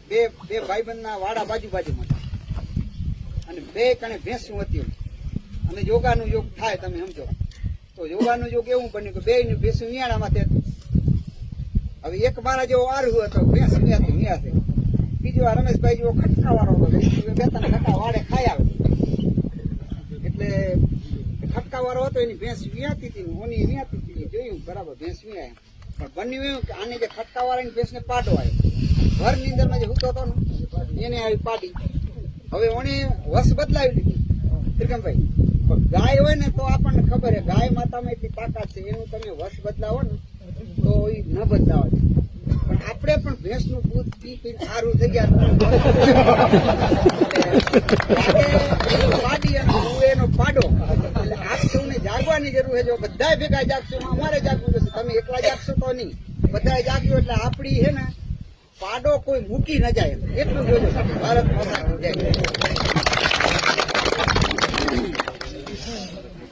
બે ભાઈબંધના વાડા બાજુમાં અને બે કણે ભેંસું હતી અને યોગાનું યોગ થાય તમે સમજો તો યોગાનું યોગ એવું બન્યું કે બે ની ભેંસું વિયાણામાં હતી. હવે એક મારા જેવો આરહુ હતો ભેંસ વિયાતી બીજો આ રમેશભાઈ જેવો ખટકાવાળો હતો બે ત્રણ ખટા વાડે ખાઈ આવે એટલે ખટકાવાળો હતો એની ભેંસ વિયાતી હતી ઓની વિયાતી હતી જોયું બરાબર ભેંસ વિયાય પણ બન્યું એવું કે આને જે ખટકાવાળાની ભેંસને પાડો આવ્યો ઘરની અંદરમાં જે હૂતો હતો ને એને આવી પાડી. હવે ઓને વસ બદલાવી દીધી ત્રિકમભાઈ. પણ ગાય હોય ને તો આપણને ખબર છે ગાય માતામાં એટલી તાકાત છે એનું તમે વસ બદલાવો ને તો એ ન બદલાવે. પણ આપણે પણ ભેંસનું દૂધ પી પીને સારું થઈ ગયા પાડી અને હું એનો પાડો એટલે આપ સૌને જાગવાની જરૂર છે. જો બધા ભેગા જાગશો અમારે જાગવું જશે તમે એકલા જાગશો તો નહીં બધા જાગ્યો એટલે આપડી છે ને પાડો કોઈ મૂકી ન જાય એટલું જોજો ભારત માતા જય.